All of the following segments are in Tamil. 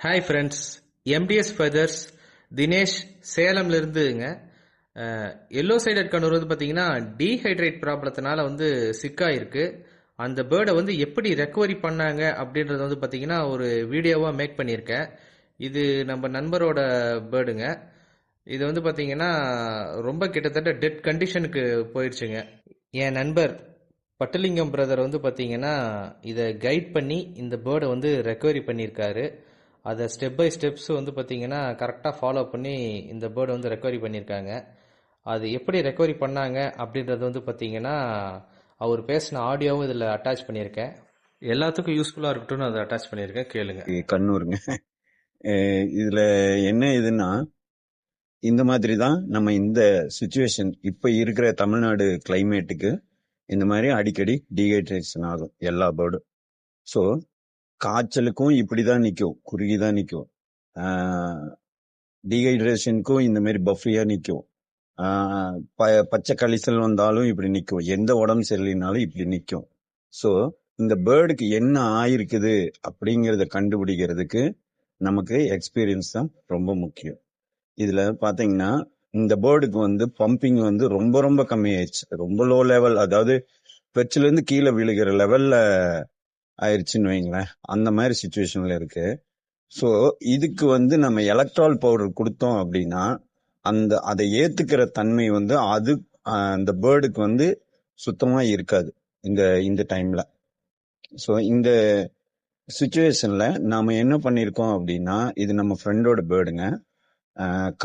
Hi friends, MDS feathers Dinesh சேலம்ல இருந்துங்க. எல்லோ சைடட் கண்ணூர் வந்து பார்த்தீங்கன்னா டீஹைட்ரேட் ப்ராப்ளத்தினால வந்து சிக்காயிருக்கு. அந்த பேர்டை வந்து எப்படி ரெக்கவரி பண்ணாங்க அப்படின்றத வந்து பார்த்தீங்கன்னா ஒரு வீடியோவாக மேக் பண்ணியிருக்கேன். இது நம்ம நண்பரோட பேர்டுங்க. இது வந்து பார்த்தீங்கன்னா ரொம்ப கிட்டத்தட்ட டெட் கண்டிஷனுக்கு போயிடுச்சுங்க. என் நண்பர் பட்டலிங்கம் பிரதர் வந்து பார்த்தீங்கன்னா இதை கைட் பண்ணி இந்த பேர்டை வந்து ரெக்கவரி பண்ணியிருக்காரு. அதை ஸ்டெப் பை ஸ்டெப்ஸ் வந்து பார்த்தீங்கன்னா கரெக்டாக ஃபாலோ பண்ணி இந்த பேர்டை வந்து ரெக்கவரி பண்ணியிருக்காங்க. அது எப்படி ரெக்கவரி பண்ணாங்க அப்படின்றது வந்து பார்த்தீங்கன்னா அவர் பேசின ஆடியோவும் இதில் அட்டாச் பண்ணியிருக்கேன். எல்லாத்துக்கும் யூஸ்ஃபுல்லாக இருக்கட்டும்னு அதை அட்டாச் பண்ணியிருக்கேன், கேளுங்க. கண்ணூருங்க. இதுல என்ன இதுன்னா, இந்த மாதிரி தான் நம்ம இந்த சுச்சுவேஷன் இப்ப இருக்கிற தமிழ்நாடு கிளைமேட்டுக்கு இந்த மாதிரி அடிக்கடி டீஹைட்ரேஷன் ஆகும் எல்லா பேர்டும். ஸோ காய்ச்சலுக்கும் இப்படிதான் நிற்கும், குறுகிதான் நிற்கும். டீஹைட்ரேஷனுக்கும் இந்த மாதிரி பஃப்ரியா நிற்கும். பச்சை கழிசல் வந்தாலும் இப்படி நிற்கும். எந்த உடம்பு சரியில்லைனாலும் இப்படி நிற்கும். ஸோ இந்த பேர்டுக்கு என்ன ஆயிருக்குது அப்படிங்கிறத கண்டுபிடிக்கிறதுக்கு நமக்கு எக்ஸ்பீரியன்ஸ் தான் ரொம்ப முக்கியம். இதுல பாத்தீங்கன்னா இந்த பேர்டுக்கு வந்து பம்பிங் வந்து ரொம்ப ரொம்ப கம்மி ஆயிடுச்சு. ரொம்ப லோ லெவல், அதாவது பெட்ஸ்ல இருந்து கீழே விழுகிற லெவல்ல ஆயிடுச்சுன்னு வைங்களேன். அந்த மாதிரி சுச்சுவேஷன்ல இருக்கு. ஸோ இதுக்கு வந்து நம்ம எலக்ட்ரால் பவுடர் கொடுத்தோம் அப்படின்னா அதை ஏத்துக்கிற தன்மை வந்து அந்த பேர்டுக்கு வந்து சுத்தமா இருக்காது இந்த டைம்ல. ஸோ இந்த சுச்சுவேஷன்ல நாம என்ன பண்ணிருக்கோம் அப்படின்னா, இது நம்ம ஃப்ரெண்டோட பேர்டுங்க.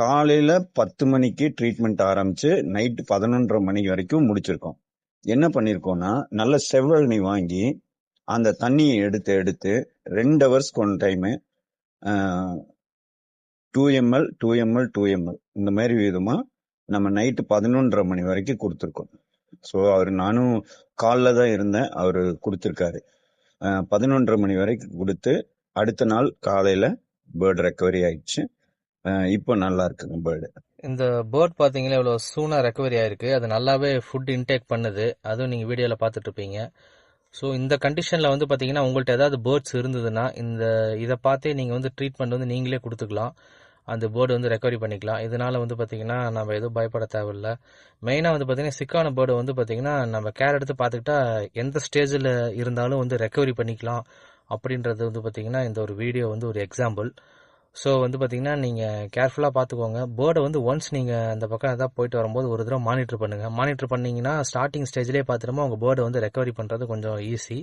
காலையில 10 மணிக்கு ட்ரீட்மெண்ட் ஆரம்பிச்சு நைட்டு 11:30 மணி வரைக்கும் முடிச்சிருக்கோம். என்ன பண்ணிருக்கோம்னா, நல்ல செவ்வழனி வாங்கி அந்த தண்ணியை எடுத்து 2 ஹவர்ஸ்க்கு one time 2 ml 2 ml 2 ml இந்த மாதிரி விதமா நம்ம நைட்டு 11:30 மணி வரைக்கும் கொடுத்துருக்கோம். ஸோ நானும் காலில் தான் இருந்தேன், அவரு கொடுத்துருக்காரு. 11:30 மணி வரைக்கும் கொடுத்து அடுத்த நாள் காலையில பேர்டு ரெக்கவரி ஆயிடுச்சு. இப்போ நல்லா இருக்குங்க பேர்டு. இந்த பேர்ட் பார்த்தீங்கன்னா இவ்வளோ சூனாக ரெக்கவரி ஆயிருக்கு. அது நல்லாவே ஃபுட் இன்டேக் பண்ணுது. அதுவும் நீங்கள் வீடியோவில் பார்த்துட்டு இருப்பீங்க. ஸோ இந்த கண்டிஷனில் வந்து பார்த்தீங்கன்னா உங்கள்கிட்ட ஏதாவது பேர்ட்ஸ் இருந்ததுன்னா இதை பார்த்தே நீங்கள் வந்து ட்ரீட்மெண்ட் வந்து நீங்களே கொடுத்துக்கலாம். அந்த பேர்டு வந்து ரெக்கவரி பண்ணிக்கலாம். இதனால் வந்து பார்த்திங்கன்னா நம்ம எதுவும் பயப்பட தேவையில்லை. மெயினாக வந்து பார்த்திங்கன்னா சிக்கான பேர்டு வந்து பார்த்திங்கன்னா நம்ம கேர் எடுத்து பார்த்துக்கிட்டா எந்த ஸ்டேஜில் இருந்தாலும் வந்து ரெக்கவரி பண்ணிக்கலாம் அப்படின்றது வந்து பார்த்திங்கன்னா இந்த ஒரு வீடியோ வந்து ஒரு எக்ஸாம்பிள். ஸோ வந்து பார்த்திங்கன்னா நீங்கள் கேர்ஃபுல்லாக பார்த்துக்கோங்க. பேர்டை வந்து ஒன்ஸ் நீங்கள் அந்த பக்கம் எதாவது போயிட்டு வரும்போது ஒரு தடவை மானிட்டர் பண்ணுங்கள். மானிட்டர் பண்ணிங்கன்னா ஸ்டார்டிங் ஸ்டேஜ்லேயே பார்த்துட்டோமா உங்கள் பேர்டை வந்து ரெக்கவரி பண்ணுறது கொஞ்சம் ஈஸி.